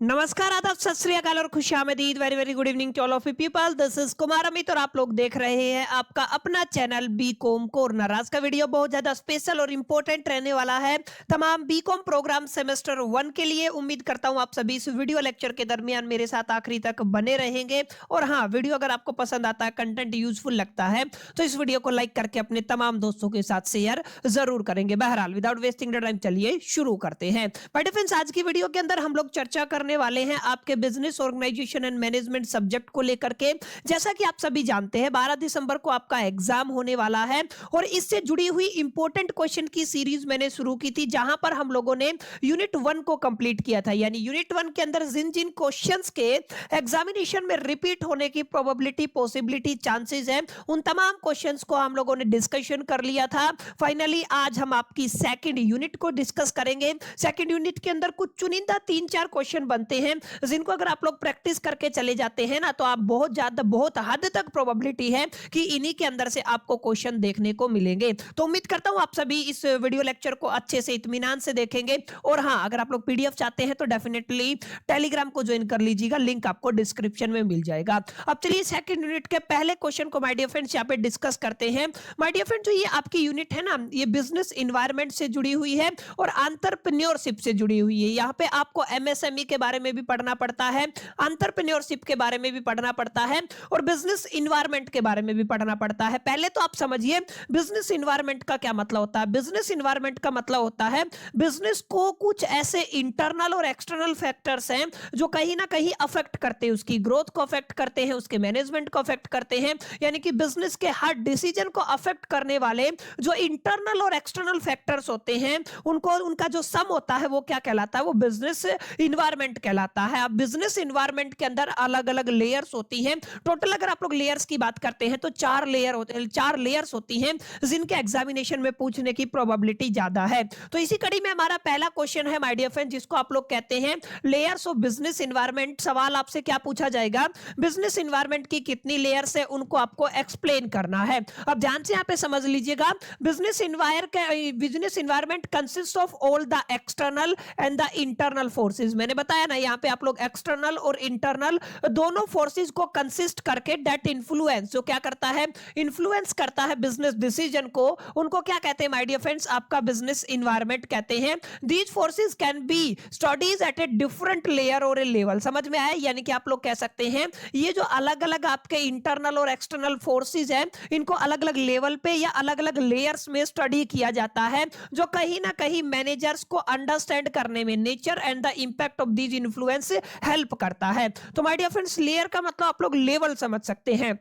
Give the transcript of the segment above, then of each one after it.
नमस्कार, आदाब, सत श्री अकाल और खुशामदीद। Very very good evening to all of you people. This is Kumar Amit और आप लोग देख रहे हैं आपका अपना चैनल बीकॉम कॉर्नर। आज का वीडियो बहुत ज्यादा स्पेशल और इंपॉर्टेंट रहने वाला है तमाम बीकॉम प्रोग्राम सेमेस्टर 1 के लिए। उम्मीद करता हूं आप सभी इस वीडियो लेक्चर के दरमियान मेरे साथ आखिरी तक बने रहेंगे। और हाँ, वीडियो अगर आपको पसंद आता है, कंटेंट यूजफुल लगता है, तो इस वीडियो को लाइक करके अपने तमाम दोस्तों के साथ शेयर जरूर करेंगे। बहरहाल विदाउट वेस्टिंग द टाइम चलिए शुरू करते हैं। बट फ्रेंड्स, आज की वीडियो के अंदर हम लोग चर्चा करने वाले हैं आपके business organisation and management subject को लेकर के। जैसा कि आप सभी जानते हैं, 12 दिसंबर को आपका एग्जाम होने वाला है और इससे जुड़ी हुई इंपॉर्टेंट क्वेश्चन की सीरीज मैंने शुरू की थी, जहां पर हम लोगों ने यूनिट 1 को कंप्लीट किया था। यानी यूनिट 1 के अंदर जिन जिन क्वेश्चंस के एग्जामिनेशन में रिपीट होने की प्रोबेबिलिटी, पॉसिबिलिटी, चांसेस है, उन तमाम क्वेश्चंस को हम लोगों ने डिस्कशन कर लिया था। फाइनली आज हम आपकी सेकंड यूनिट को डिस्कस करेंगे। सेकंड यूनिट के अंदर कुछ चुनिंदा 3-4 क्वेश्चन बनते हैं, जिनको अगर आप लोग प्रैक्टिस करके चले जाते हैं ना, तो आप बहुत हद तक प्रोबेबिलिटी है कि इन्हीं के अंदर से आपको क्वेश्चन देखने को मिलेंगे। तो उम्मीद करता हूं आप सभी इस वीडियो लेक्चर को अच्छे से इत्मीनान से देखेंगे। और हाँ, अगर आप लोग पीडीएफ चाहते हैं तो डेफिनेटली टेलीग्राम को ज्वाइन कर लीजिएगा, लिंक आपको डिस्क्रिप्शन में मिल जाएगा। अब चलिए सेकंड यूनिट के पहले क्वेश्चन को माय डियर फ्रेंड्स यहाँ पे डिस्कस करते हैं। माय डियर फ्रेंड्स, जो ये आपकी यूनिट है ना, ये बिजनेस इन्वायरमेंट से जुड़ी हुई है और एंटरप्रेन्योरशिप से जुड़ी हुई है। यहाँ पे आपको एमएसएमई के बारे में भी पढ़ना पड़ता है, एंटरप्रेन्योरशिप के बारे में भी पढ़ना पड़ता है और बिजनेस इन्वायरमेंट के बारे में भी पढ़ना पड़ता है। पहले तो आप समझिए बिजनेस इन्वायरमेंट का क्या मतलब होता है। बिजनेस इन्वायरमेंट का मतलब होता है बिजनेस को कुछ ऐसे इंटरनल और एक्सटर्नल फैक्टर्स हैं जो कहीं ना कहीं अफेक्ट करते हैं, उसकी ग्रोथ को अफेक्ट करते हैं, उसके मैनेजमेंट को अफेक्ट करते हैं। यानी कि बिजनेस के हर डिसीजन को अफेक्ट करने वाले जो इंटरनल और एक्सटर्नल फैक्टर्स होते हैं, उनको उनका जो सम होता है वो क्या कहलाता है, वो बिजनेस इन्वायरमेंट कहलाता है। अब बिजनेस इन्वायरमेंट के अंदर अलग अलग लेयर्स होती हैं। टोटल अगर आप लोग लेयर्स की बात करते हैं तो 4 लेयर्स होती हैं, जिनके एग्जामिनेशन में पूछने की प्रोबेबिलिटी ज्यादा है। तो इसी कड़ी में हमारा पहला क्वेश्चन है माय डियर फ्रेंड, जिसको आप लोग कहते हैं लेयर्स ऑफ बिजनेस इन्वायरमेंट। सवाल आपसे क्या पूछा जाएगा, बिजनेस इन्वायरमेंट की कितनी लेयर्स है, उनको आपको एक्सप्लेन करना है। अब ध्यान से यहाँ पे समझ लीजिएगा, business environment consist of all the external and the internal forces. मैंने बताया ना, यहाँ पे आप लोग एक्सटर्नल और इंटरनल दोनों फोर्सेस को कंसिस्ट करके दैट इन्फ्लुएंस, जो क्या करता है, इन्फ्लुएंस करता है बिजनेस डिसीजन को, उनको क्या कहते हैं माय डियर फ्रेंड्स, आपका बिजनेस इन्वायरमेंट कहते हैं। These forces can be studies at a different layer और ए लेवल। समझ में आया? यानी कि आप लोग कह सकते हैं ये जो अलग अलग आपके इंटरनल और एक्सटर्नल फोर्सेस हैं, इनको अलग अलग लेवल पे या अलग अलग लेयर्स में स्टडी किया जाता है, जो कहीं ना कहीं मैनेजर्स को अंडरस्टैंड करने में nature and the impact of these influence help करता है। तो माय डियर फ्रेंड्स, लेयर का मतलब आप लोग लेवल समझ सकते हैं।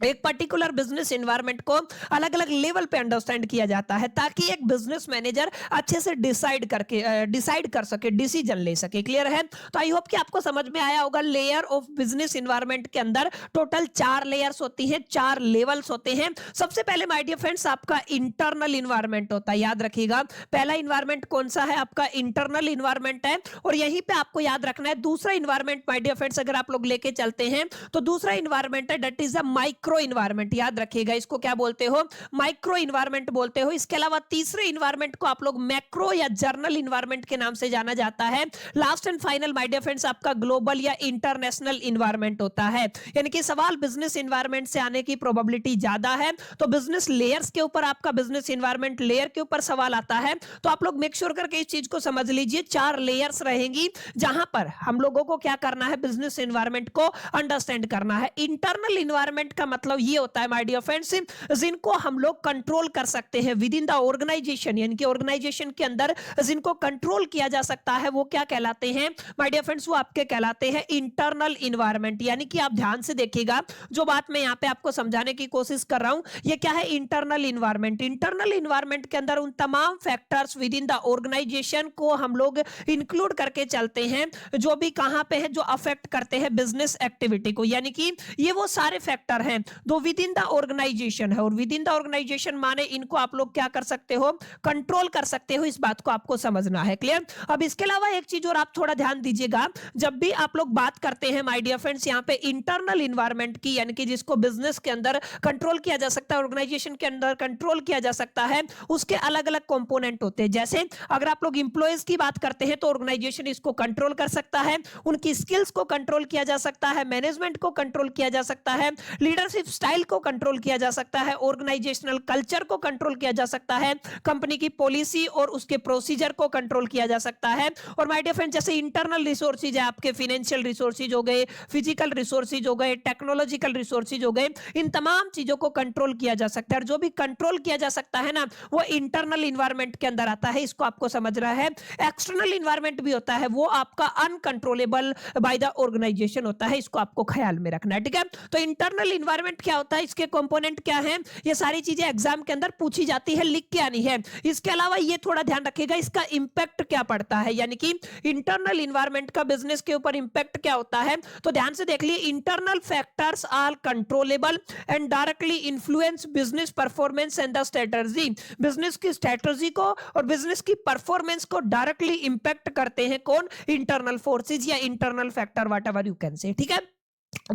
एक पर्टिकुलर बिजनेस एनवायरनमेंट को अलग अलग लेवल पे अंडरस्टैंड किया जाता है, ताकि एक बिजनेस मैनेजर अच्छे से डिसाइड कर सके, डिसीजन ले सके। क्लियर है? तो आई होप कि आपको समझ में आया होगा। लेयर ऑफ बिजनेस एनवायरनमेंट के अंदर टोटल 4 लेयर्स होती हैं, 4 लेवल्स होते हैं। सबसे पहले माय डियर फ्रेंड्स आपका इंटरनल इन्वायरमेंट होता है। याद रखिएगा, पहला इन्वायरमेंट कौन सा है, आपका इंटरनल इन्वायरमेंट है। और यहीं पे आपको याद रखना है दूसरा इन्वायरमेंट माय डियर फ्रेंड्स, अगर आप लोग लेके चलते हैं तो दूसरा इन्वायरमेंट है that is a micro environment. याद रखिएगा, इसको क्या बोलते हो, माइक्रो इन्वायरमेंट बोलते हो। इसके अलावा तीसरे इन्वायरमेंट को आप लोग मैक्रो या जर्नल इन्वायरमेंट के नाम से जाना जाता है। Last and final my dear friends आपका ग्लोबल या इंटरनेशनल इन्वायरमेंट होता है। यानी कि सवाल बिजनेस इन्वायरमेंट से आने की प्रोबेबिलिटी ज्यादा है, तो बिजनेस लेयर्स के ऊपर आपका बिजनेस इन्वायरमेंट लेयर के ऊपर सवाल आता है। तो आप लोग मेक श्योर करके इस चीज को समझ लीजिए, 4 लेयर्स रहेंगी, जहां पर हम लोगों को क्या करना है, बिजनेस इन्वायरमेंट को अंडरस्टैंड करना है। इंटरनल इन्वायरमेंट का मतलब ये होता है माय डियर फ्रेंड्स, जिनको हम लोग कंट्रोल कर सकते हैं विद इन द ऑर्गेनाइजेशन। यानी कि ऑर्गेनाइजेशन के अंदर जिनको कंट्रोल किया जा सकता है, वो क्या कहलाते हैं माय डियर फ्रेंड्स, वो आपके कहलाते हैं इंटरनल इन्वायरमेंट। यानी कि आप ध्यान से देखिएगा, जो बात मैं यहां पे आपको समझाने की कोशिश कर रहा हूं, ये क्या है, इंटरनल इन्वायरमेंट। इंटरनल इन्वायरमेंट के अंदर उन तमाम factors within the organisation को हम लोग इंक्लूड करके चलते हैं, जो भी कहां पे है, जो अफेक्ट करते हैं बिजनेस एक्टिविटी को। यानी कि ये वो सारे फैक्टर हैं दो विद इन द ऑर्गेनाइजेशन है, और विद इन द ऑर्गेनाइजेशन माने इनको आप लोग क्या कर सकते हो, कंट्रोल कर सकते हो। इस बात को आपको समझना है। क्लियर? अब इसके अलावा एक चीज और आप थोड़ा ध्यान दीजिएगा, जब भी आप लोग बात करते हैं माय डियर फ्रेंड्स यहाँ पे इंटरनल इन्वायरमेंट की, यानी कि जिसको बिजनेस के अंदर कंट्रोल किया जा सकता है, ऑर्गेनाइजेशन के अंदर कंट्रोल किया जा सकता है, उसके अलग अलग कंपोनेंट होते हैं। जैसे अगर आप लोग इंप्लॉयज की बात करते हैं तो ऑर्गेनाइजेशन इसको कंट्रोल कर सकता है, उनकी स्किल्स को कंट्रोल किया जा सकता है, मैनेजमेंट को कंट्रोल किया जा सकता है, लीडरशिप स्टाइल को कंट्रोल किया जा सकता है, ऑर्गेनाइजेशनल कल्चर को कंट्रोल किया जा सकता है, कंपनी की पॉलिसी और उसके प्रोसीजर को कंट्रोल किया जा सकता है। और माय डियर फ्रेंड जैसे इंटरनल रिसोर्सेज है, आपके फाइनेंशियल रिसोर्सेज हो गए, फिजिकल रिसोर्सेज हो गए, टेक्नोलॉजिकल रिसोर्सेज हो गए, इन तमाम चीजों को कंट्रोल किया जा सकता है। और जो भी कंट्रोल किया जा सकता है ना, वो इंटरनल इन्वायरमेंट के अंदर आता है, इसको आपको समझना है। एक्सटर्नल इन्वायरमेंट भी होता है, वो आपका अनकंट्रोलेबल बाय द ऑर्गेनाइजेशन होता है, इसको आपको ख्याल में रखना है। ठीक है? तो इंटरनल इन्वायरमेंट क्या होता है, इसके कंपोनेंट क्या है, ये सारी चीजें एग्जाम के अंदर पूछी जाती है, लिख के आनी है। इसके अलावा ये थोड़ा ध्यान रखिएगा, इसका इंपैक्ट क्या पड़ता है, यानी कि इंटरनल इन्वायरमेंट का बिजनेस के ऊपर इंपैक्ट क्या होता है। तो ध्यान से देख लिए, internal factors are controllable and directly influence business performance and the strategy. Business की स्ट्रेटजी को और बिजनेस की परफॉर्मेंस को डायरेक्टली इंपैक्ट करते हैं कौन, इंटरनल फोर्सेज या internal factor, whatever you can से। ठीक है?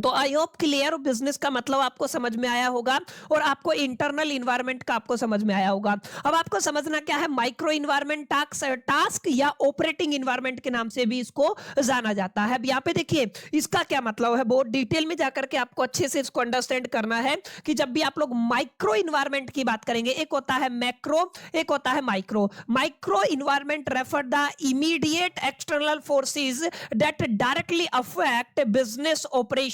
तो आई होप क्लियर बिजनेस का मतलब आपको समझ में आया होगा, और आपको इंटरनल इन्वायरमेंट का आपको समझ में आया होगा। अब आपको समझना क्या है, माइक्रो इन्वायरमेंट टास्क या ऑपरेटिंग इन्वायरमेंट के नाम से भी इसको जाना जाता है। अब यहाँ पे देखिए इसका क्या मतलब है, बहुत डिटेल में जाकर के आपको अच्छे से इसको अंडरस्टैंड करना है कि जब भी आप लोग माइक्रो इन्वायरमेंट की बात करेंगे, एक होता है मैक्रो, एक होता है micro. Micro environment refer the immediate external forces that directly affect business operation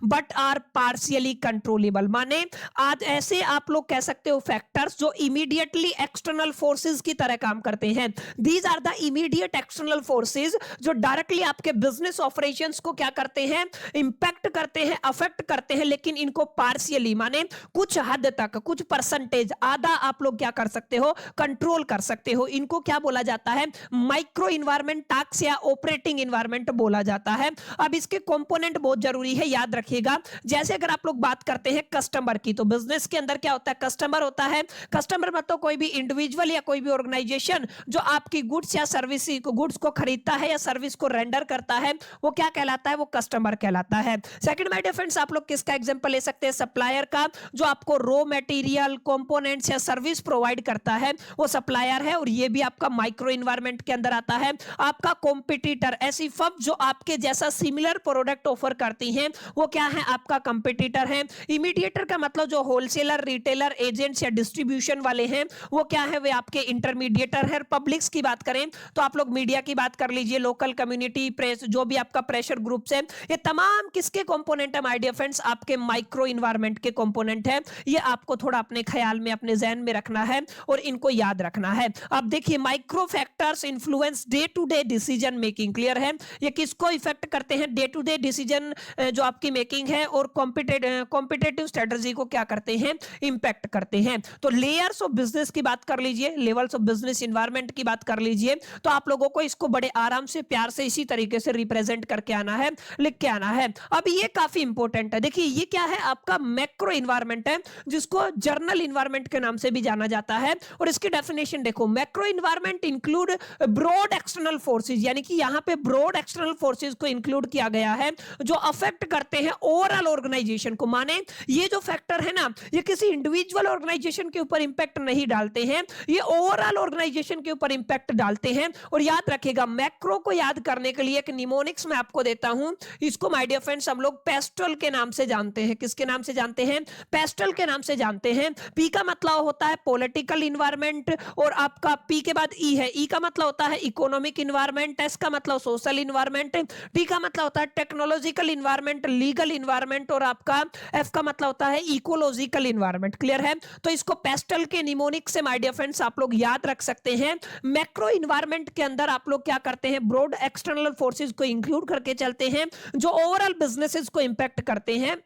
but are partially controllable. माने आज ऐसे आप लोग कह सकते हो फैक्टर्स जो इमीडिएटली एक्सटर्नल फोर्सेस की तरह काम करते हैं। These are the immediate external forces जो डायरेक्टली आपके बिजनेस ऑपरेशंस को क्या करते हैं, इंपैक्ट करते हैं, अफेक्ट करते हैं, लेकिन इनको पार्शियली माने कुछ हद तक, कुछ परसेंटेज, आधा आप लोग क्या कर सकते हो, कंट्रोल कर सकते हो। इनको क्या बोला जाता है, माइक्रो इन्वायरमेंट टास्क या ऑपरेटिंग इन्वायरमेंट बोला जाता है। अब इसके कंपोनेंट बहुत जरूरी है, याद रखिएगा। जैसे अगर आप लोग बात करते हैं कस्टमर की, तो बिजनेस के अंदर क्या होता है, कस्टमर होता है। कस्टमर मतलब कोई भी इंडिविजुअल या कोई भी ऑर्गेनाइजेशन जो आपकी गुड्स या सर्विस को, गुड्स को खरीदता है या सर्विस को रेंडर करता है, वो क्या कहलाता है, वो कस्टमर कहलाता है। सेकंड माय डियर फ्रेंड्स, आप लोग किसका एग्जांपल ले सकते हैं, सप्लायर का, जो आपको रॉ मटेरियल, कंपोनेंट्स या सर्विस प्रोवाइड करता है, वो सप्लायर है, और ये भी आपका माइक्रो इन्वायरमेंट के अंदर आता है। आपका कॉम्पिटिटर, ऐसी फर्म जो आपके जैसा सिमिलर प्रोडक्ट ऑफर करती है, वो क्या है, आपका कंपटीटर है। इमीडिएटर का मतलब जो होलसेलर, रिटेलर, एजेंट्स या डिस्ट्रीब्यूशन वाले हैं, वो क्या है, वे आपके इंटरमीडिएटर है। पब्लिक्स की बात करें तो आप लोग मीडिया की बात कर लीजिए, लोकल कम्युनिटी, प्रेस, जो भी आपका प्रेशर ग्रुप्स है, ये तमाम किसके कंपोनेंट है माय डियर फ्रेंड्स, आपके माइक्रो इन्वायरमेंट के कंपोनेंट है। ये आपको थोड़ा अपने ख्याल में, अपने ज़हन में रखना है और इनको याद रखना है। अब देखिए, micro factors influence day to day decision making. Clear है? ये किसको इफेक्ट करते हैं, डे टू डे डिसीजन जो आपकी मेकिंग है, और कॉम्पिटिटिव स्ट्रेटजी को क्या करते हैं, इंपैक्ट करते हैं। तो लेयर्स ऑफ बिजनेस की बात कर लीजिए, लेवल्स ऑफ बिजनेस इन्वायरमेंट की बात कर लीजिए, तो आप लोगों को इसको बड़े आराम से, प्यार से, इसी तरीके से रिप्रेजेंट करके आना है, लिख के आना है। अब ये काफी इंपॉर्टेंट है। देखिए ये क्या है, आपका मैक्रो इन्वायरमेंट है, जिसको जर्नल इन्वायरमेंट के नाम से भी जाना जाता है। और इसकी डेफिनेशन देखो, macro environment include broad external forces, यानी कि यहां पे ब्रॉड एक्सटर्नल फोर्सेज को इंक्लूड किया गया है, जो अफेक्ट करते हैं ओवरऑल ऑर्गेनाइजेशन को। माने ये जो फैक्टर है ना, ये किसी इंडिविजुअल ऑर्गेनाइजेशन के ऊपर इंपैक्ट नहीं डालते हैं, ये ओवरऑल ऑर्गेनाइजेशन के ऊपर इंपैक्ट डालते हैं। और याद रखिएगा, मैक्रो को याद करने के लिए एक निमोनिक्स मैं आपको देता हूं, इसको माय डियर फ्रेंड्स हम लोग पेस्टल के नाम से जानते हैं। किसके नाम से जानते हैं, पेस्टल के नाम से जानते हैं। पी का मतलब होता है पॉलिटिकल इन्वायरमेंट, और आपका पी के बाद ई है, ई का मतलब होता है इकोनॉमिक इन्वायरमेंट, एस का मतलब सोशल इन्वायरमेंट, टी का मतलब होता है टेक्नोलॉजिकल इन्वायरमेंट, लीगल इन्वायरमेंट, और आपका एफ का मतलब होता है इकोलॉजिकल इन्वायरमेंट। क्लियर है? तो इसको पेस्टल के निमोनिक से माय डियर फ्रेंड्स आप लोग याद रख सकते हैं। मैक्रो इन्वायरमेंट के अंदर आप लोग क्या करते हैं, ब्रॉड एक्सटर्नल फोर्सेस को इंक्लूड करके चलते हैं, जो ओवरऑल बिजनेसेस को इंपैक्ट करते हैं।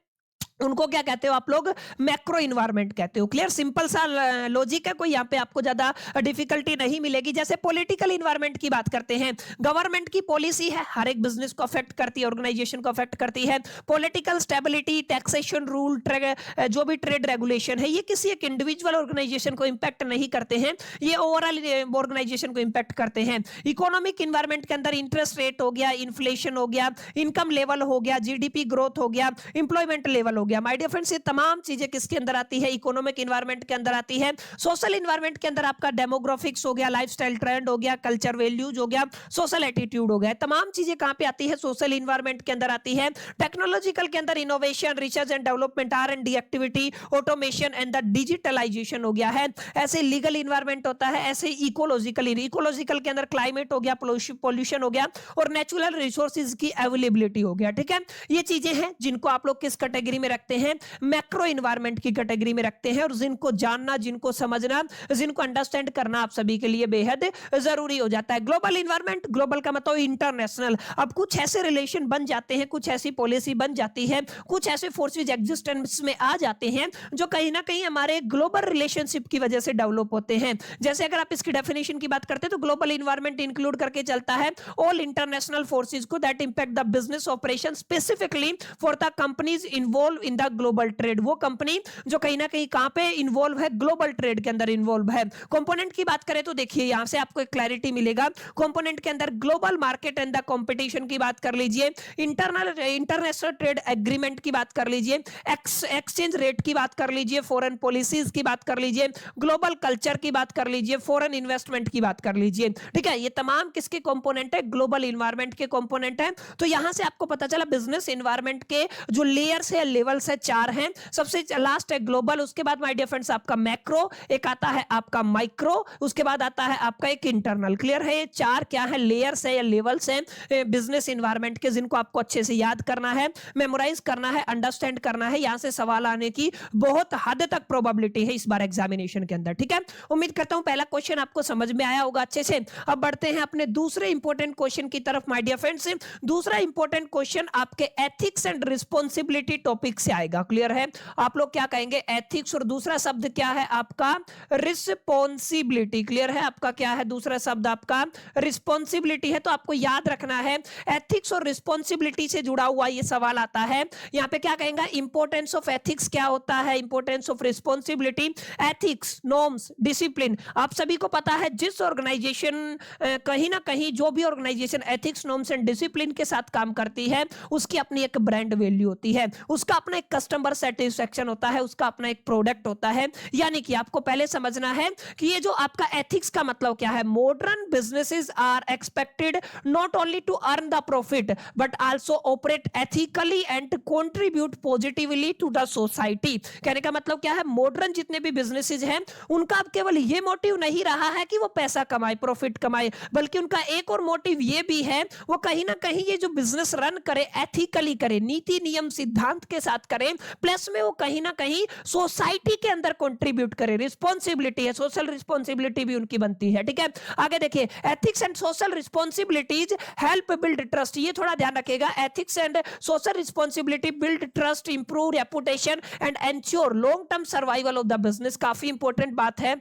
उनको क्या कहते हो आप लोग, मैक्रो इन्वायरमेंट कहते हो। क्लियर, सिंपल सा लॉजिक है, कोई यहाँ पे आपको ज्यादा डिफिकल्टी नहीं मिलेगी। जैसे पॉलिटिकल इन्वायरमेंट की बात करते हैं, गवर्नमेंट की पॉलिसी है, हर एक बिजनेस को अफेक्ट करती है, ऑर्गेनाइजेशन को अफेक्ट करती है। पॉलिटिकल स्टेबिलिटी, टैक्सेशन रूल, जो भी ट्रेड रेगुलेशन है, ये किसी एक इंडिविजुअल ऑर्गेनाइजेशन को इंपैक्ट नहीं करते हैं, ये ओवरऑल ऑर्गेनाइजेशन को इंपैक्ट करते हैं। इकोनॉमिक इन्वायरमेंट के अंदर इंटरेस्ट रेट हो गया, इन्फ्लेशन हो गया, इनकम लेवल हो गया, जीडीपी ग्रोथ हो गया, इंप्लॉयमेंट लेवल हो गया। माय डियर फ्रेंड्स, ये तमाम चीजें किसके अंदर आती है, इकोनॉमिक इन्वायरमेंट के अंदर आती है। सोशल इन्वायरमेंट के अंदर आपका डेमोग्राफिक्स हो गया, लाइफस्टाइल ट्रेंड हो गया, कल्चर वैल्यूज हो गया, सोशल एटीट्यूड हो गया। तमाम चीजें कहां पे आती है, सोशल इन्वायरमेंट के अंदर आती है। टेक्नोलॉजिकल के अंदर innovation, research and development, R&D activity, automation and the digitalisation हो गया है। ऐसे लीगल इन्वायरमेंट होता है, ऐसे इकोलॉजिकल के अंदर क्लाइमेट हो गया, पोल्यूशन हो गया, और नेचुरल रिसोर्सेज की अवेलेबिलिटी हो गया। ठीक है, ये चीजें हैं जिनको आप लोग किस कैटेगरी में रखते हैं, मैक्रो इन्वायरमेंट की कैटेगरी में रखते हैं। और जिनको जानना, जिनको समझना, जिनको अंडरस्टैंड करना आप सभी के लिए बेहद जरूरी हो जाता है। ग्लोबल इन्वायरमेंट, ग्लोबल का मतलब इंटरनेशनल। अब कुछ ऐसे रिलेशन बन जाते हैं, कुछ ऐसी पॉलिसी बन जाती है, कुछ ऐसे फोर्सेज एग्जिस्टेंस में आ जाते हैं जो कहीं ना कहीं हमारे ग्लोबल रिलेशनशिप की वजह से डेवलप होते हैं। जैसे अगर आप इसकी डेफिनेशन की बात करते हैं तो ग्लोबल इन्वायरमेंट इंक्लूड करके चलता है ऑल इंटरनेशनल फोर्सेज को that impact the business operation specifically for the companies involve in the global trade. वो कंपनी जो कहीं ना कहीं कहां पे इन्वॉल्व है, ग्लोबल ट्रेड के अंदर इन्वॉल्व है। कंपोनेंट की बात करें तो देखिए यहां से आपको एक क्लैरिटी मिलेगा। कंपोनेंट के अंदर global market and the competition की बात कर लीजिए, इंटरनेशनल ट्रेड एग्रीमेंट की बात कर लीजिए, एक्सचेंज रेट की बात कर लीजिए, फॉरेन पॉलिसीज की बात कर लीजिए, ग्लोबल कल्चर की बात कर लीजिए, फॉरेन इन्वेस्टमेंट की बात कर लीजिए। ठीक है, ये तमाम किसके कंपोनेंट है, ग्लोबल इन्वायरमेंट के कंपोनेंट है। तो यहां से आपको पता चला बिजनेस इन्वायरमेंट के जो लेयर्स है, लेवल्स है, 4 हैं। सबसे लास्ट है ग्लोबल, उसके बाद माय डियर फ्रेंड्स आपका मैक्रो, एक आता है आपका माइक्रो, उसके बाद आता है आपका एक इंटरनल। क्लियर है, ये 4 क्या है, लेयर्स है या लेवल्स हैं बिजनेस इन्वायरमेंट के, जिनको आपको अच्छे से याद करना है, मेमोराइज करना है, अंडरस्टैंड करना है। यहां से सवाल आने की बहुत हद तक प्रोबेबिलिटी है इस बार एग्जामिनेशन के अंदर। ठीक है, उम्मीद करता हूं पहला क्वेश्चन आपको समझ में आया होगा अच्छे से। अब बढ़ते हैं अपने दूसरे इंपॉर्टेंट क्वेश्चन की तरफ माय डियर फ्रेंड्स। दूसरा इंपॉर्टेंट क्वेश्चन आपके एथिक्स एंड रिस्पॉन्सिबिलिटी टॉपिक से आएगा। क्लियर है, आप लोग क्या कहेंगे, एथिक्स, और दूसरा शब्द क्या है आपका, रिस्पॉन्सिबिलिटी। क्लियर है, आपका क्या है दूसरा शब्द, आपका रिस्पॉन्सिबिलिटी है। तो आपको याद रखना है एथिक्स और रिस्पॉन्सिबिलिटी से जुड़ा हुआ ये सवाल आता है। यहां पे क्या कहेंगे, इंपॉर्टेंस ऑफ एथिक्स क्या होता है, importance of responsibility. Ethics, norms, discipline, आप सभी को पता है जिस ऑर्गेनाइजेशन कहीं ना कहीं जो भी organisation ethics, norms and discipline के साथ काम करती है उसकी अपनी एक ब्रांड वैल्यू होती है, उसका अपना एक कस्टमर सेटिस्फेक्शन होता है, उसका अपना एक प्रोडक्ट होता है। यानी कि आपको पहले समझना है कि ये जो आपका एथिक्स का मतलब क्या है, modern businesses are expected not only to earn the profit but also operate ethically and contribute positively to the society. कहने का मतलब क्या है, मॉडर्न जितने भी बिजनेसेस हैं उनका अब केवल ये मोटिव नहीं रहा है कि वो पैसा कमाए, प्रॉफिट कमाए, बल्कि उनका एक और मोटिव ये भी है वो कहीं ना कहीं ये जो बिजनेस रन करे एथिकली करे, नीति नियम सिद्धांत के साथ करे, प्लस में वो कहीं ना कहीं सोसाइटी के अंदर कंट्रीब्यूट करे। रिस्पॉन्सिबिलिटी है, सोशल रिस्पॉन्सिबिलिटी भी उनकी बनती है। ठीक है, आगे देखिए, ethics and social responsibilities help build trust. ये थोड़ा ध्यान रखिएगा, ethics and social responsibility build trust, improve reputation and ensure long term survival of the business. काफी इंपॉर्टेंट बात है।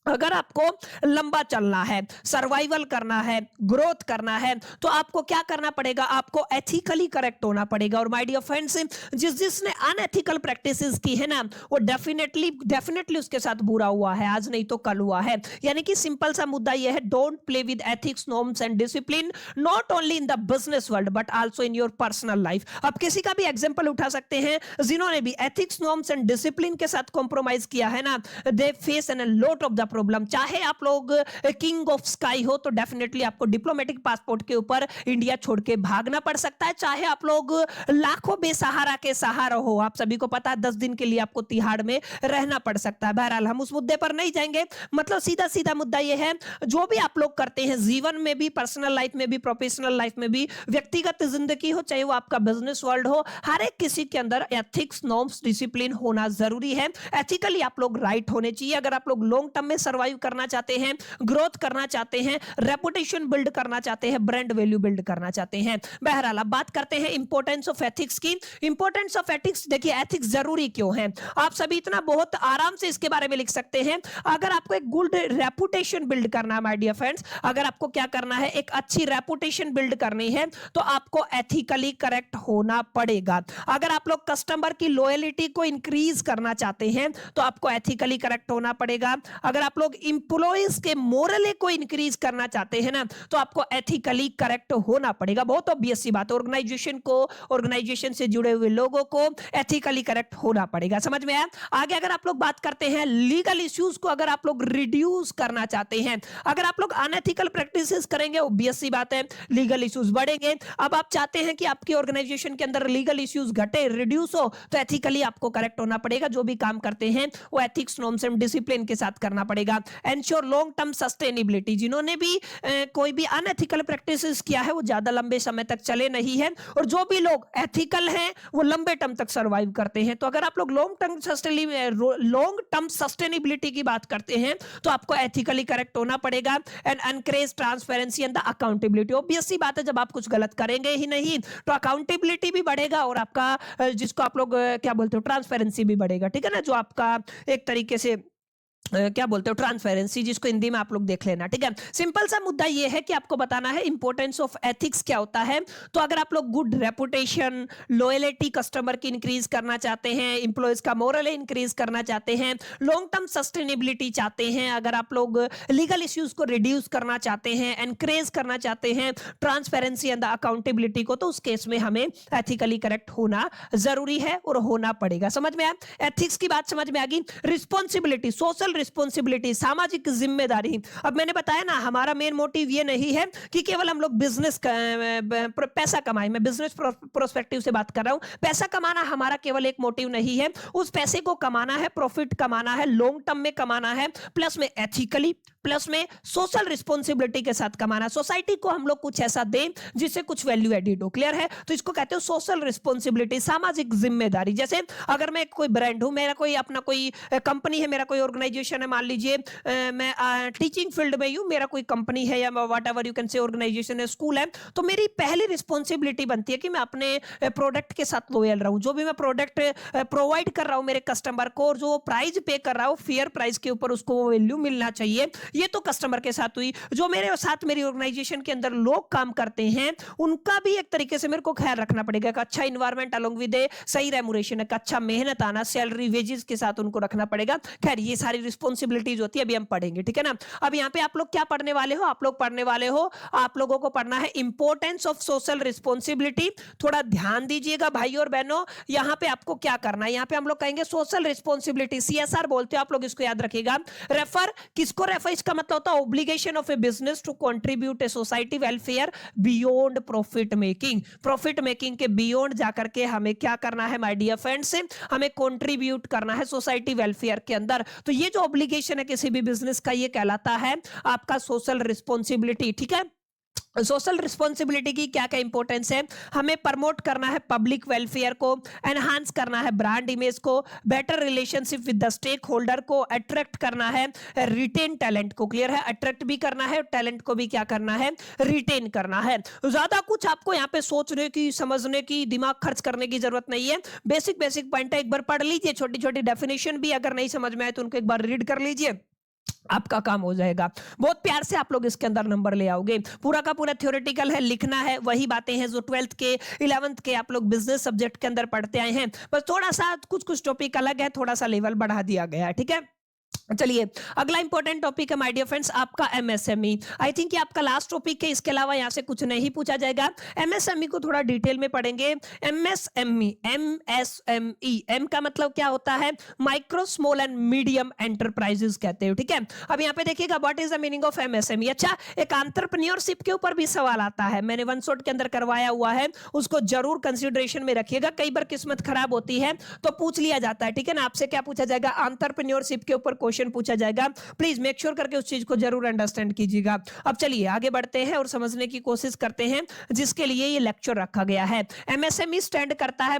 अगर आपको लंबा चलना है, सर्वाइवल करना है, ग्रोथ करना है, तो आपको क्या करना पड़ेगा, आपको एथिकली करेक्ट होना पड़ेगा। और माय डियर फ्रेंड्स, जिसने अनएथिकल प्रैक्टिसेस की है ना, वो डेफिनेटली उसके साथ बुरा हुआ है, आज नहीं तो कल हुआ है। यानी कि सिंपल सा मुद्दा ये है, don't play with ethics, norms and discipline not only in the business world but also in your personal life. अब किसी का भी एग्जांपल उठा सकते हैं जिन्होंने भी एथिक्स, नॉर्म्स एंड डिसिप्लिन के साथ कॉम्प्रोमाइज किया है ना, they face N lot of the problem. चाहे आप लोग किंग ऑफ स्काई हो तो डेफिनेटली आपको डिप्लोमेटिक पासपोर्ट के ऊपर इंडिया छोड़ के भागना पड़ सकता है, चाहे आप लोग लाखों बेसहारा के सहारा हो, आप सभी को पता है 10 दिन के लिए आपको तिहाड़ में रहना पड़ सकता है। बहरहाल हम उस मुद्दे पर नहीं जाएंगे, मतलब सीधा सीधा मुद्दा यह है, जो भी आप लोग करते हैं जीवन में भी, पर्सनल लाइफ में भी, प्रोफेशनल लाइफ में भी, व्यक्तिगत जिंदगी हो चाहे वो आपका बिजनेस वर्ल्ड हो, हर एक किसी के अंदर एथिक्स, नॉर्म्स, डिसिप्लिन होना जरूरी है। एथिकली आप लोग राइट होने चाहिए। अगर आप लोग लॉन्ग टर्म में सर्वाइव करना चाहते हैं, ग्रोथ करना चाहते हैं, रेपुटेशन बिल्ड करना चाहते हैं, ब्रांड वैल्यू बिल्ड करना चाहते हैं। बहरहाल अब बात करते हैं इंपॉर्टेंस ऑफ एथिक्स की। इंपॉर्टेंस ऑफ एथिक्स, देखिए एथिक्स जरूरी क्यों है, आप सभी इतना बहुत आराम से इसके बारे में लिख सकते हैं। अगर आपको एक गुड रेपुटेशन बिल्ड करना है माय डियर फ्रेंड्स, अगर आपको क्या करना है, एक अच्छी रेपुटेशन बिल्ड करनी है, तो आपको एथिकली करेक्ट होना पड़ेगा। अगर आप लोग कस्टमर की लॉयल्टी को इंक्रीज करना चाहते हैं तो आपको एथिकली करेक्ट होना पड़ेगा। अगर आप लोग इंप्लॉइज के मोरल को इंक्रीज करना चाहते हैं ना, तो आपको एथिकली करेक्ट होना पड़ेगा। बहुत ऑब्वियस सी बात है, ऑर्गेनाइजेशन को, ऑर्गेनाइजेशन से जुड़े हुए लोगों को एथिकली करेक्ट होना पड़ेगा। समझ में आया? आगे अगर आप लोग बात करते हैं लीगल इश्यूज को, अगर आप लोग रिड्यूस करना चाहते हैं, अगर आप लोग अनएथिकल प्रैक्टिसेस करेंगे, ऑब्वियस सी बात है लीगल इश्यूज बढ़ेंगे। अब आप चाहते हैं कि आपकी ऑर्गेनाइजेशन के अंदर लीगल इश्यूज घटे, रिड्यूस हो, तो एथिकली आपको करेक्ट होना पड़ेगा। जो भी काम करते हैं वो एथिक्स, नॉर्म्स एंड डिसिप्लिन के साथ करना पड़ेगा। एंश्योर लॉन्ग टर्म सस्टेनेबिलिटी, जिन्होंने भी कोई भी अनएथिकल प्रैक्टिसेस किया है वो ज्यादा लंबे समय तक चले नहीं है, और जो भी लोग एथिकल हैं वो लंबे टर्म तक सर्वाइव करते हैं। तो अगर आप लोग लॉन्ग टर्म सस्टेनेबिलिटी की बात करते हैं तो आपको एथिकली करेक्ट होना पड़ेगा। And encourage transparency and the accountability, obvious सी बात है जब आप कुछ गलत करेंगे ही नहीं तो अकाउंटेबिलिटी भी बढ़ेगा, और आपका जिसको आप लोग क्या बोलते हो, ट्रांसपेरेंसी भी बढ़ेगा। ठीक है ना, जो आपका एक तरीके से क्या बोलते हो, ट्रांसपेरेंसी, जिसको हिंदी में आप लोग देख लेना। ठीक है, सिंपल सा मुद्दा ये है कि आपको बताना है इंपॉर्टेंस ऑफ एथिक्स क्या होता है। तो अगर आप लोग गुड रेपुटेशन, लॉयल्टी कस्टमर की इंक्रीज करना चाहते हैं, इंप्लॉइज का मोरल इंक्रीज करना चाहते हैं, लॉन्ग टर्म सस्टेनेबिलिटी चाहते हैं, अगर आप लोग लीगल इश्यूज को रिड्यूस करना चाहते हैं, एनकरेज करना चाहते हैं ट्रांसपेरेंसी एंड अकाउंटेबिलिटी को, तो उस केस में हमें एथिकली करेक्ट होना जरूरी है और होना पड़ेगा। समझ में आया? एथिक्स की बात समझ में आ गई। रिस्पॉन्सिबिलिटी, सोशल रिस्पॉन्सिबिलिटी, सामाजिक जिम्मेदारी। अब मैंने बताया ना, हमारा मेन मोटिव ये नहीं है कि केवल हम लोग बिजनेस पैसा कमाएं। मैं बिजनेस प्रोस्पेक्टिव से बात कर रहा हूं। पैसा कमाना हमारा केवल एक मोटिव नहीं है, उस पैसे को कमाना है, प्रॉफिट कमाना है, लॉन्ग टर्म में कमाना है, प्लस में एथिकली, प्लस में सोशल रिस्पॉन्सिबिलिटी के साथ कमाना। सोसाइटी को हम लोग कुछ ऐसा दें जिससे कुछ वैल्यू एडिड हो। क्लियर है? तो इसको कहते हो सोशल रिस्पॉन्सिबिलिटी, सामाजिक जिम्मेदारी। जैसे अगर मैं कोई ब्रांड हूं, मेरा कोई अपना कोई कंपनी है, मेरा कोई ऑर्गेनाइजेशन है, मान लीजिए मैं टीचिंग फील्ड में हूं, मेरा कोई कंपनी है या whatever you can say organisation है, स्कूल है, तो मेरी पहली रिस्पॉन्सिबिलिटी बनती है कि मैं अपने प्रोडक्ट के साथ लॉयल रहूं। जो भी मैं प्रोडक्ट प्रोवाइड कर रहा हूं मेरे कस्टमर को, और जो प्राइस पे कर रहा हूं फेयर प्राइस के ऊपर, उसको वैल्यू मिलना चाहिए। ये तो कस्टमर के साथ हुई। जो मेरे साथ मेरी ऑर्गेनाइजेशन के अंदर लोग काम करते हैं, उनका भी एक तरीके से मेरे को ख्याल रखना पड़ेगा। एक अच्छा इन्वायरमेंट अलोंग विद सही रेमुनरेशन, एक अच्छा मेहनत आना, सैलरी, वेजेस के साथ उनको रखना पड़ेगा। खैर ये सारी रिस्पॉन्सिबिलिटीज होती है, अभी हम पढ़ेंगे। ठीक है ना? अब यहाँ पे आप लोग क्या पढ़ने वाले हो? आप लोग पढ़ने वाले हो, आप लोगों को पढ़ना है इंपॉर्टेंस ऑफ सोशल रिस्पॉन्सिबिलिटी। थोड़ा ध्यान दीजिएगा भाई और बहनों, यहाँ पे आपको क्या करना है। यहाँ पे हम लोग कहेंगे सोशल रिस्पॉन्सिबिलिटी, CSR बोलते हो आप लोग, इसको याद रखिएगा। रेफर, किसको रेफर? इसका मतलब होता है obligation of a business to contribute a society welfare beyond profit making। Profit making के बियॉन्ड जाकर के हमें क्या करना है माय डियर फ्रेंड्स? हमें कंट्रीब्यूट करना है सोसाइटी वेलफेयर के अंदर। तो ये जो ऑब्लिगेशन है किसी भी बिजनेस का, ये कहलाता है आपका सोशल रिस्पॉन्सिबिलिटी। ठीक है? सोशल रिस्पॉन्सिबिलिटी की क्या क्या इंपॉर्टेंस है? हमें प्रमोट करना है पब्लिक वेलफेयर को, एनहांस करना है ब्रांड इमेज को, better relationship with the stakeholder को, अट्रैक्ट करना है रिटेन टैलेंट को। क्लियर है? अट्रैक्ट भी करना है, टैलेंट को भी क्या करना है? रिटेन करना है। ज्यादा कुछ आपको यहाँ पे सोचने की, समझने की, दिमाग खर्च करने की जरूरत नहीं है। बेसिक बेसिक पॉइंट है, एक बार पढ़ लीजिए। छोटी छोटी डेफिनेशन भी अगर नहीं समझ में आए तो उनको एक बार रीड कर लीजिए, आपका काम हो जाएगा। बहुत प्यार से आप लोग इसके अंदर नंबर ले आओगे। पूरा का पूरा थ्योरेटिकल है, लिखना है, वही बातें हैं जो 12th के 11th के आप लोग बिजनेस सब्जेक्ट के अंदर पढ़ते आए हैं। बस थोड़ा सा कुछ टॉपिक अलग है, थोड़ा सा लेवल बढ़ा दिया गया है। ठीक है? चलिए अगला इंपॉर्टेंट टॉपिक है माय डियर फ्रेंड्स, आपका एमएसएमई। आई थिंक ये आपका लास्ट टॉपिक है, इसके अलावा यहां से कुछ नहीं पूछा जाएगा। एमएसएमई को थोड़ा डिटेल में पढ़ेंगे। एमएसएमई, एम का मतलब क्या होता है? Micro small and medium enterprises कहते हैं। ठीक है? अब यहाँ पे देखिएगा what is the meaning of MSME. अच्छा, एक एंटरप्रेन्योरशिप के ऊपर भी सवाल आता है, मैंने वन शॉट के अंदर करवाया हुआ है, उसको जरूर कंसिडरेशन में रखिएगा। कई बार किस्मत खराब होती है तो पूछ लिया जाता है। ठीक है ना? आपसे क्या पूछा जाएगा? एंटरप्रेन्योरशिप के ऊपर क्वेश्चन क्वेश्चन पूछा जाएगा, प्लीज मेक श्योर करके उस चीज को जरूर अंडरस्टैंड कीजिएगा। अब चलिए आगे बढ़ते हैं और समझने की कोशिश करते हैं जिसके लिए ये लेक्चर रखा गया है। एमएसएमई स्टैंड करता है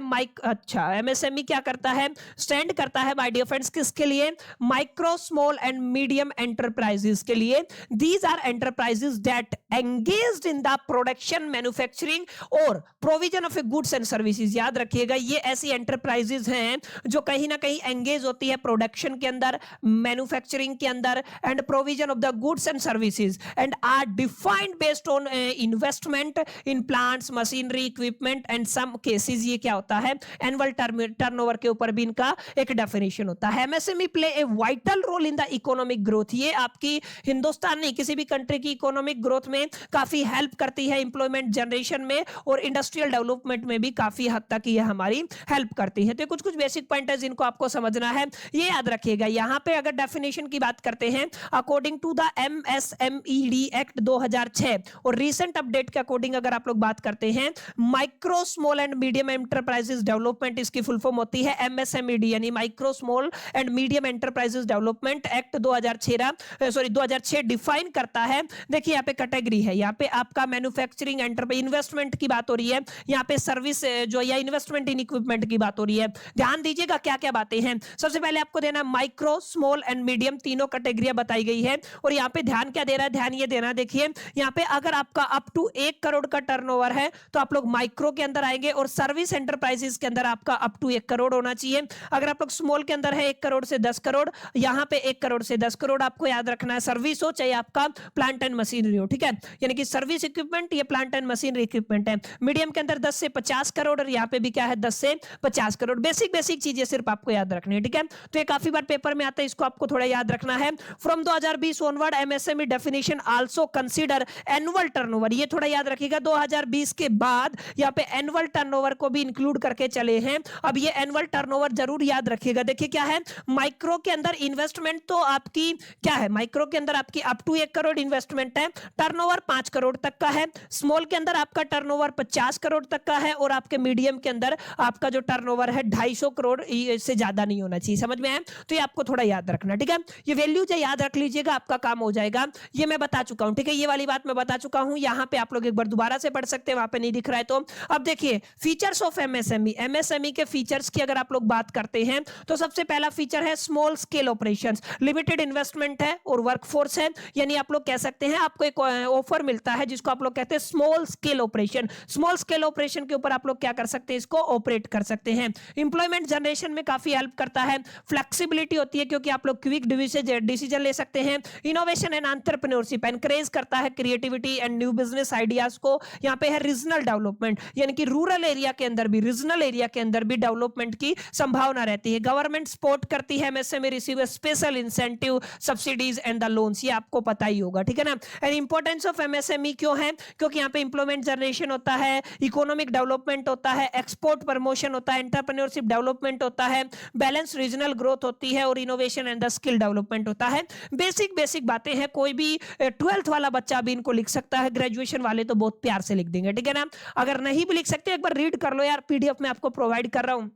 एमएसएमई क्या करता है, स्टैंड करता है माय डियर फ्रेंड्स किसके लिए, micro small and medium enterprises के लिए। These are enterprises that engaged in the production, manufacturing और provision of a goods and services. याद रखिएगा ये ऐसी एंटरप्राइजेस हैं जो कहीं ना कहीं एंगेज होती है प्रोडक्शन के अंदर, मैन्युफैक्चरिंग के अंदर and provision of the goods and services and are defined based on investment in plants, machinery, equipment and some cases ये क्या होता है, एनुअल टर्नओवर के ऊपर भी इनका एक डेफिनेशन होता है। MSME play a vital role in the economic growth. ये आपकी हिंदुस्तान नहीं किसी भी कंट्री की इकोनॉमिक ग्रोथ में काफी हेल्प करती है, इंप्लॉयमेंट जनरेशन में और इंडस्ट्रियल डेवलपमेंट में भी काफी हद तक ये हमारी हेल्प करती है। तो कुछ कुछ बेसिक पॉइंट है जिनको आपको समझना है, ये याद रखिएगा। यहां पे अगर डेफिनेशन की बात करते हैं according to the MSMED act 2006 और रीसेंट अपडेट के अकॉर्डिंग अगर आप लोग बात करते हैं, micro small and medium enterprises development इसकी फुल फॉर्म होती है एमएसएमईडी यानी micro small and medium enterprises development act 2006 define करता है। देखिए यहाँ पे कैटेगरी है, यहाँ पे आपका मैन्युफैक्चरिंग एंटरप्राइज इन्वेस्टमेंट की बात हो रही है, यहाँ पे सर्विस जो या इन्वेस्टमेंट इन इक्विपमेंट की बात हो रही है। ध्यान दीजिएगा क्या क्या बातें हैं। सबसे पहले आपको देना माइक्रो स्मॉल एंड मीडियम तीनों कैटेगरियां बताई गई है और यहाँ पे ध्यान क्या दे रहा है, ध्यान ये देना, देखिए यहाँ पे अगर आपका अप टू 1 करोड़ का टर्नओवर है तो आप लोग माइक्रो के अंदर आएंगे और सर्विस एंटरप्राइजेस के अंदर आपका अप टू 1 करोड़ होना चाहिए। अगर आप लोग स्मॉल के अंदर है 1 करोड़ से 10 करोड़, यहाँ पे 1 करोड़ से 10 करोड़ आपको याद रखना है। सर्विस हो चाहे आपका प्लांट एंड मशीनरी हो, ठीक है, यानी कि सर्विस इक्विपमेंट ये प्लांट एंड मशीनरी इक्विपमेंट है। मीडियम के अंदर 10 से 50 करोड़ और यहाँ पे भी क्या है 10 से 50 करोड़। बेसिक चीजें सिर्फ आपको याद रखनी है, ठीक है। तो ये काफी बार पेपर में आता है, इसको आपको थोड़ा याद रखना है। From 2020 onward MSME definition also consider annual turnover, ये थोड़ा याद रखिएगा। 2020 के बाद यहाँ पे एनुअल टर्नओवर को भी इंक्लूड करके चले हैं। अब ये एनुअल टर्नओवर जरूर याद रखिएगा। देखिए क्या है, माइक्रो के अंदर इन्वेस्टमेंट तो आपकी क्या है, माइक्रो के अंदर आपकी अप टू 1 करोड़ इन्वेस्टमेंट है, टर्नओवर 5 करोड़ तक का है। स्मॉल के अंदर आपका टर्नओवर 50 करोड़ तक का है और आपके मीडियम के अंदर आपका जो टर्नओवर है 250 करोड़ से ज्यादा नहीं होना चाहिए। समझ में आया? तो ये आपको थोड़ा याद रखना, ठीक है। ये वैल्यू जो याद रख लीजिएगा, आपका काम हो जाएगा। ये मैं बता चुका हूं, ठीक है, ये वाली बात मैं बता चुका हूं। यहाँ पे आप लोग एक बार दोबारा से पढ़ सकते हैं, वहां पे नहीं दिख रहा है तो। अब देखिए फीचर्स ऑफ एमएसएमई, एमएसएमई के फीचर्स की अगर आप लोग बात करते हैं तो सबसे पहला फीचर है small scale operations, limited investment है और वर्कफोर्स है, यानी आप लोग कह सकते हैं आपको एक ऑफर मिलता है जिसको आप लोग कहते हैं small scale operation. Small scale operation के ऊपर आप लोग क्या कर सकते हैं, इसको ऑपरेट कर सकते हैं। इंप्लॉयमेंट जनरेशन में काफी हेल्प करता है, फ्लेक्सिबिलिटी होती है क्योंकि आप लोग क्विक डिसीजन ले सकते हैं। इनोवेशन एंड एंटरप्रेन्योरशिप, एनकरेज करता है creativity and new business ideas को। यहाँ पे है रीजनल डेवलपमेंट, यानी कि रूरल एरिया के अंदर भी, रीजनल एरिया के अंदर भी डेवलपमेंट की संभावना रहती है। गवर्नमेंट सपोर्ट करती है, MSME receive special incentive, subsidies and the loans, ये आपको पता ही होगा, ठीक है ना। एंड इंपॉर्टेंस ऑफ एमएसएमई क्यों है, क्योंकि यहाँ पे इंप्लॉयमेंट जनरेशन होता है, इकोनॉमिक डेवलपमेंट होता है, एक्सपोर्ट प्रमोशन होता है, एंटरप्रेन्योरशिप डेवलपमेंट होता है, बैलेंस रीजनल ग्रोथ होती है और innovation and the skill development होता है। बेसिक बातें हैं, कोई भी 12th वाला बच्चा भी इनको लिख सकता है, ग्रेजुएशन वाले तो बहुत प्यार से लिख देंगे, ठीक है ना। अगर नहीं भी लिख सकते एक बार रीड कर लो यार, पीडीएफ में आपको प्रोवाइड कर रहा हूं,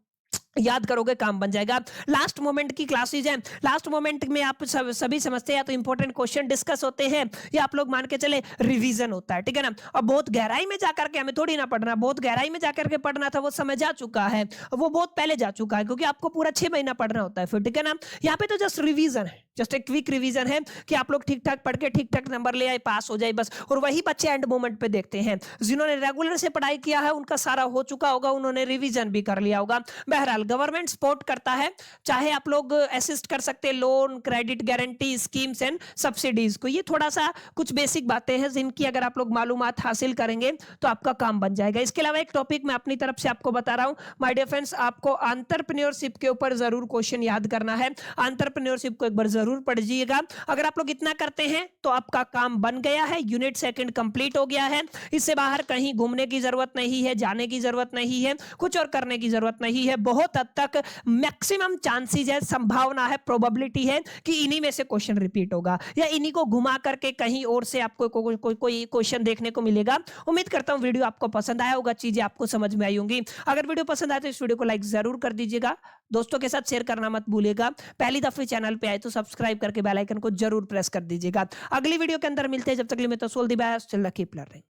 याद करोगे काम बन जाएगा। लास्ट मोमेंट की क्लासेज हैं, लास्ट मोमेंट में आप सभी समझते हैं, या तो इंपॉर्टेंट क्वेश्चन डिस्कस होते हैं या आप लोग मान के चले रिवीजन होता है, ठीक है ना। अब बहुत गहराई में जाकर के हमें थोड़ी ना पढ़ना, बहुत गहराई में जाकर के पढ़ना था वो समय जा चुका है, वो बहुत पहले जा चुका है, क्योंकि आपको पूरा 6 महीना पढ़ना होता है फिर, ठीक है ना। यहाँ पे तो जस्ट रिवीजन है, जस्ट एक क्विक रिवीजन है कि आप लोग ठीक ठाक पढ़ के ठीक ठाक नंबर ले आए, पास हो जाए बस। और वही बच्चे एंड मोमेंट पे देखते हैं, जिन्होंने रेगुलर से पढ़ाई किया है उनका सारा हो चुका होगा, उन्होंने रिवीजन भी कर लिया होगा। बहरहाल गवर्नमेंट सपोर्ट करता है, चाहे आप लोग असिस्ट कर सकते हैं loan, credit guarantee schemes and subsidies को। ये थोड़ा सा कुछ बेसिक बातें हैं जिनकी अगर आप लोग मालूमात हासिल करेंगे तो आपका काम बन जाएगा। इसके अलावा एक टॉपिक मैं अपनी तरफ से आपको बता रहा हूं माय डियर फ्रेंड्स, आपको एंटरप्रेन्योरशिप के ऊपर जरूर क्वेश्चन याद करना है। एंटरप्रेन्योरशिप को एक बार जरूर पढ़िएगा। अगर आप लोग इतना करते हैं तो आपका काम बन गया है, यूनिट सेकंड कंप्लीट हो गया है। इससे बाहर कहीं घूमने की जरूरत नहीं है, जाने की जरूरत नहीं है, कुछ और करने की जरूरत नहीं है। बहुत हद तक मैक्सिमम चांसेस है, संभावना है, प्रोबेबिलिटी है कि इन्हीं में से क्वेश्चन रिपीट होगा या इन्हीं को घुमा करके कहीं और से आपको कोई क्वेश्चन देखने को मिलेगा। उम्मीद करता हूं वीडियो आपको पसंद आया होगा, चीजें आपको समझ में आई होंगी। अगर वीडियो पसंद आए तो इस वीडियो को लाइक जरूर कर दीजिएगा। दोस्तों के साथ शेयर करना मत भूलिएगा। पहली दफे चैनल पे आए तो सब्सक्राइब करके बेल आइकन को जरूर प्रेस कर दीजिएगा। अगली वीडियो के अंदर मिलते हैं, जब तक के लिए मैं तो सोल दी बाय, स्टिल कीप लर्निंग।